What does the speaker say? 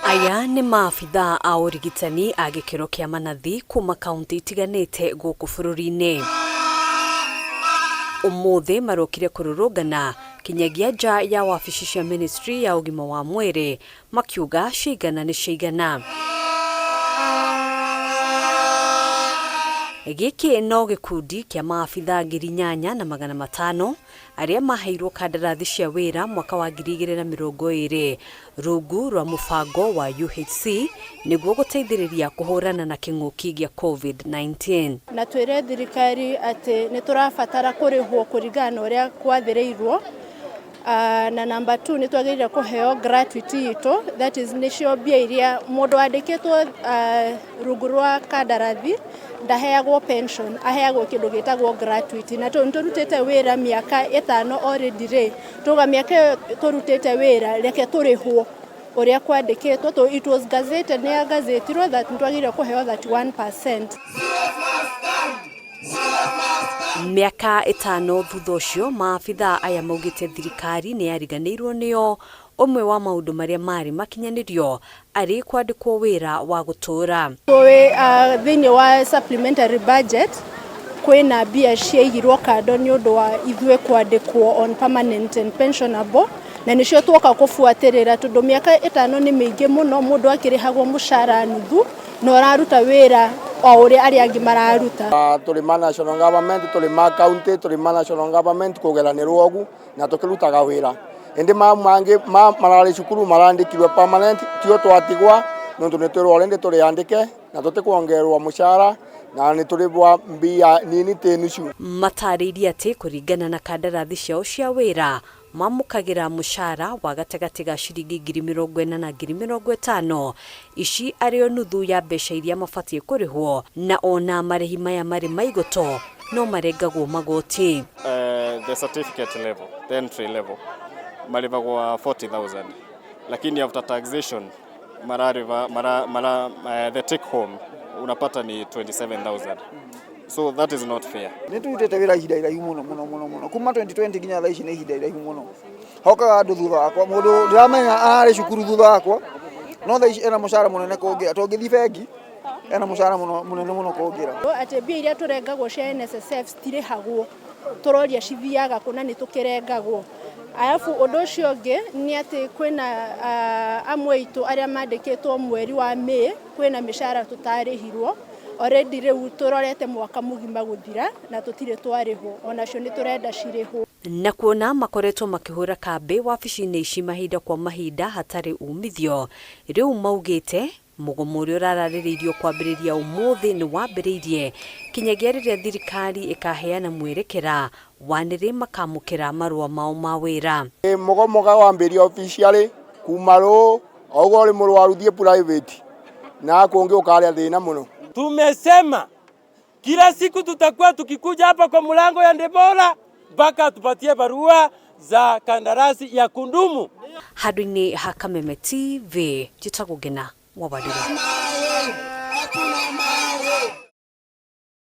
Aya nĩ maabithaa a ũrigitani a gĩkĩro kĩa manathi kuma kaunti itiganĩte gũkũ bũrũri-inĩ. Ũmũthĩ marokire kũrũrũngana kinyagia nja ya wabici cia Ministry ya ũgima wa mwĩrĩ makiuga cigana nĩ cigana. Gĩkĩ no gĩkundi kĩa maabithaa 8,500 arĩa maheirwo kandarathi cia wĩra mwaka wa 2020 rungu rwa mũbango wa UHC nĩguo gũteithĩrĩria kũhũrana na kĩng'ũki gĩa COVID-19. Na twĩre thirikari atĩ nĩ tũrabatara kũrĩhwo kũringana na ũrĩa kwathĩrĩirwo. Na number 2 nĩ twagĩrĩire kũheo gratuity itũ, that is nĩcio mbia iria mũndũ wandĩkĩtwo rungu rwa kandarathi ndaheagwo pension, aheagwo kĩndũ gĩtagwo gratuity. Na tũrutĩte wĩra mĩaka 5 already rĩ, tuga mĩaka tũrutĩte wĩra reke tũrĩhwo ũrĩa kwandĩkĩtwo. It was gazetted nĩ agazetirwo that twagĩrĩire kũheo 31%. Mĩaka 5 thutha ũcio maabithaa aya maugĩte thirikari nĩ yariganĩirwo nĩo. Ũmwe wa maũndũ marĩa marĩ makinyanĩrio arĩ kwandĩkwo wĩra wa gũtũũra. Thĩinĩ wa supplementary budget kwĩna mbia ciaigirwo kando nĩ ũndũ wa ithuĩ kwandĩkwo on permanent and pensionable, na nĩcio twoka kũbuatĩrĩra tondũ mĩaka 5 nĩ mĩingĩ mũno mũndũ akĩrĩhagwo mũcara nuthu na ũraruta wĩra o ũrĩa arĩa angĩ mararuta. Tũrĩ ma national government, tũrĩ ma county, tũrĩ ma national government kũgeranĩrwo ũgu na tũkĩrutaga wĩra. Indi mangĩ mararĩ cukuru marandĩkirwo permanent tio twatigwa nondu nĩ tũrĩ already tũrĩandĩke na tũtĩkuongererwo mũcara na nĩ tũrĩbwa mbia nini tĩnucu. Matarĩirie atĩ kũringana na kandarathi ciao cia wĩra mamũkagĩra mũcara wa gatagatĩ ga ciringi 40,000 na 50,000, ici arĩ nuthu ya mbeca iria mabatiĩ kũrĩhwo, na ona marĩhi maya marĩ maigoto no marengagwo magoti. The certificate level, the entry level marivagwa 40,000, lakini after taxation the take home unapata ni 27,000. So that is not fair. Nitutete wira ihinda iraihu muno kuma 2020 nginya thaici nĩ ihinda iraihu muno. Hokaga andu thutha wakwa mundu ndiramenya arĩ cukuru thutha wakwa no thaici ena mũcara mũnene kũngira tũngĩthi bengi ena mũcara mũnene mũno kũngira. Atĩ mbia iria tũrengagwo cia NSSF citirĩhagwo, tũroria cithiaga kuna nĩ tũkĩrengagwo. Alafu ũndũ ũcio ũngĩ nĩ atĩ kwĩna amwe itũ arĩa mandĩkĩtwo mweri wa May kwĩna mĩcara tũtarĩhirwo. Already rĩu tũrorete mwaka mũgima gũthira na tũtirĩ twarĩhwo, onacio nĩ tũrenda cirĩhwo. Na kuona makoretwo makĩhũra kambĩ wabici-inĩ ici mahinda kwa mahinda hatarĩ umithio, rĩu maugĩte mũgomo ũrĩa ũrararĩrĩirio kwambĩrĩria ũmũthĩ nĩ wambĩrĩirie kinyagia rĩrĩa thirikari ĩkaheana mwerekera wa nĩrĩ makamũkĩra marũa mao ma wĩra. Mũgomo wambĩrĩria officially kuma rũũ oguo ũrĩ mũrwaru thiĩ private na kũngĩ ũkarĩa thĩna mũno. Tumesema kila siku tutakuwa tukikuja hapa kwa mlango ya Ndebora mpaka tupatie barua za kandarasi ya kundumu. Handũ-inĩ ha Kameme TV, njĩtagwo Ngina Wawadĩra.